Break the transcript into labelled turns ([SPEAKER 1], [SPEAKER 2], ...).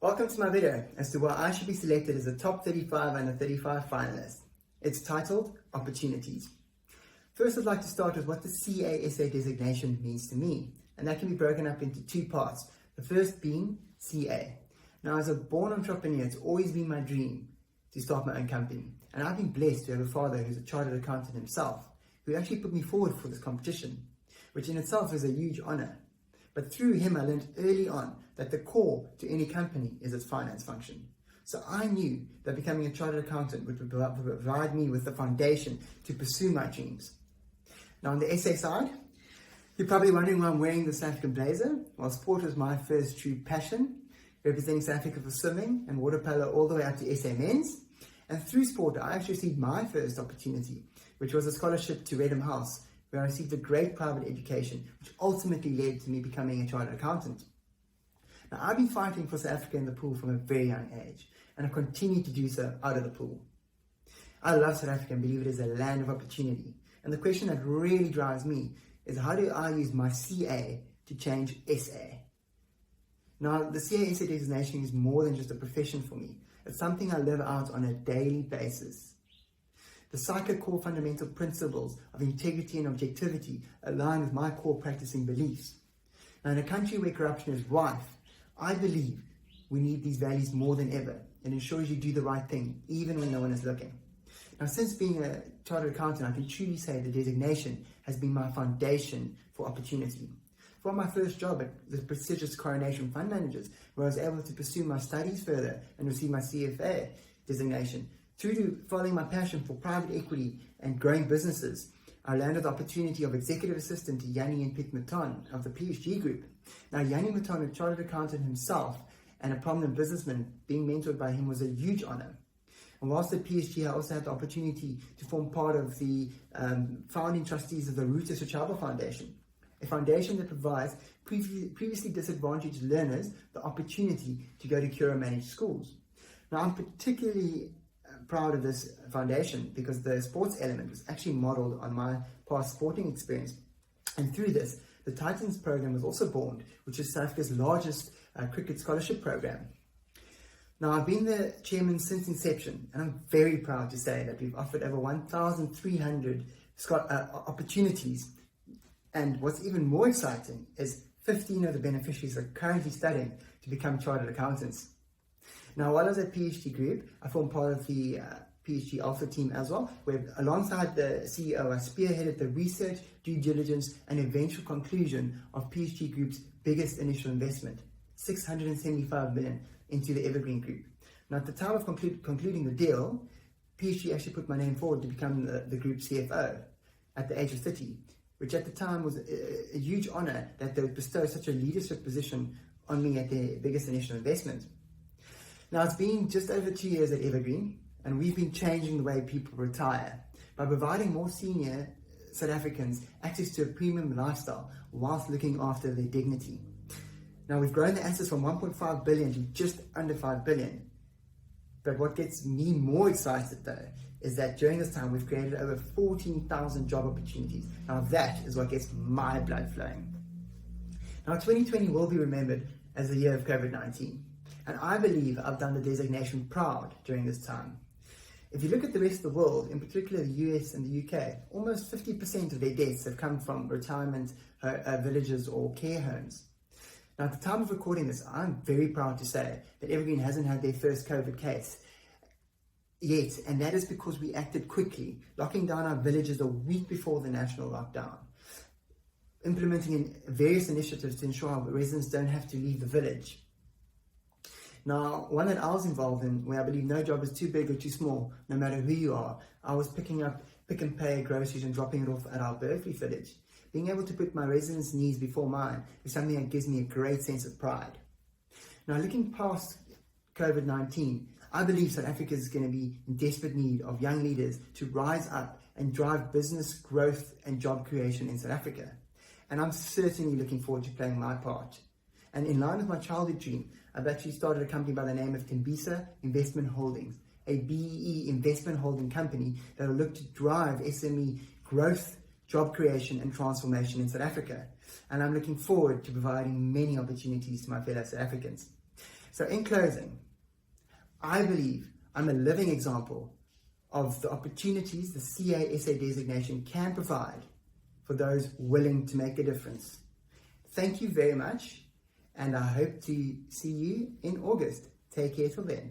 [SPEAKER 1] Welcome to my video as to why I should be selected as a top 35 under 35 finalist. It's titled Opportunities. First, I'd like to start with what the CASA designation means to me, and that can be broken up into two parts. The first being CA. Now, as a born entrepreneur, it's always been my dream to start my own company, and I've been blessed to have a father who's a chartered accountant himself, who actually put me forward for this competition, which in itself is a huge honor. But through him, I learned early on that the core to any company is its finance function. So I knew that becoming a chartered accountant would provide me with the foundation to pursue my dreams. Now on the SA side, you're probably wondering why I'm wearing the South African blazer. Well, sport was my first true passion, representing South Africa for swimming and water polo all the way up to SA men's. And through sport, I actually received my first opportunity, which was a scholarship to Redham House, where I received a great private education, which ultimately led to me becoming a chartered accountant. Now, I've been fighting for South Africa in the pool from a very young age, and I continue to do so out of the pool. I love South Africa and believe it is a land of opportunity. And the question that really drives me is, how do I use my CA to change SA? Now, the CASA designation is more than just a profession for me. It's something I live out on a daily basis. The Psycho core fundamental principles of integrity and objectivity align with my core practicing beliefs. Now, in a country where corruption is rife, I believe we need these values more than ever. It ensures you do the right thing, even when no one is looking. Now, since being a chartered accountant, I can truly say the designation has been my foundation for opportunity. From my first job at the prestigious Coronation Fund Managers, where I was able to pursue my studies further and receive my CFA designation, through to following my passion for private equity and growing businesses, I landed the opportunity of executive assistant to Yanni and Pete Maton of the PSG Group. Now, Yanni Maton, a chartered accountant himself and a prominent businessman, being mentored by him was a huge honor. And whilst at PSG, I also had the opportunity to form part of the founding trustees of the Roots Sociable Foundation, a foundation that provides previously disadvantaged learners the opportunity to go to Cura managed schools. Now, I'm particularly proud of this foundation because the sports element was actually modeled on my past sporting experience. And through this, the Titans program was also born, which is South Africa's largest cricket scholarship program. Now, I've been the chairman since inception, and I'm very proud to say that we've offered over 1,300 opportunities. And what's even more exciting is 15 of the beneficiaries are currently studying to become chartered accountants. Now, while I was at PSG Group, I formed part of the PSG Alpha team as well, where alongside the CEO, I spearheaded the research, due diligence, and eventual conclusion of PSG Group's biggest initial investment, $675 million into the Evergreen Group. Now, at the time of concluding the deal, PSG actually put my name forward to become the group CFO at the age of 30, which at the time was a huge honor that they would bestow such a leadership position on me at their biggest initial investment. Now, it's been just over 2 years at Evergreen, and we've been changing the way people retire by providing more senior South Africans access to a premium lifestyle whilst looking after their dignity. Now, we've grown the assets from 1.5 billion to just under 5 billion. But what gets me more excited, though, is that during this time, we've created over 14,000 job opportunities. Now, that is what gets my blood flowing. Now, 2020 will be remembered as the year of COVID-19. And I believe I've done the designation proud during this time. If you look at the rest of the world, in particular the US and the UK, almost 50% of their deaths have come from retirement villages or care homes. Now, at the time of recording this, I'm very proud to say that Evergreen hasn't had their first COVID case yet, and that is because we acted quickly, locking down our villages a week before the national lockdown, implementing various initiatives to ensure our residents don't have to leave the village. Now, one that I was involved in, where I believe no job is too big or too small, no matter who you are, I was picking up Pick and Pay groceries and dropping it off at our Berkeley village. Being able to put my residents' needs before mine is something that gives me a great sense of pride. Now, looking past COVID-19, I believe South Africa is going to be in desperate need of young leaders to rise up and drive business growth and job creation in South Africa. And I'm certainly looking forward to playing my part. And in line with my childhood dream, I've actually started a company by the name of Tembisa Investment Holdings, a BEE investment holding company that will look to drive SME growth, job creation and transformation in South Africa. And I'm looking forward to providing many opportunities to my fellow South Africans. So in closing, I believe I'm a living example of the opportunities the CASA designation can provide for those willing to make a difference. Thank you very much, and I hope to see you in August. Take care till then.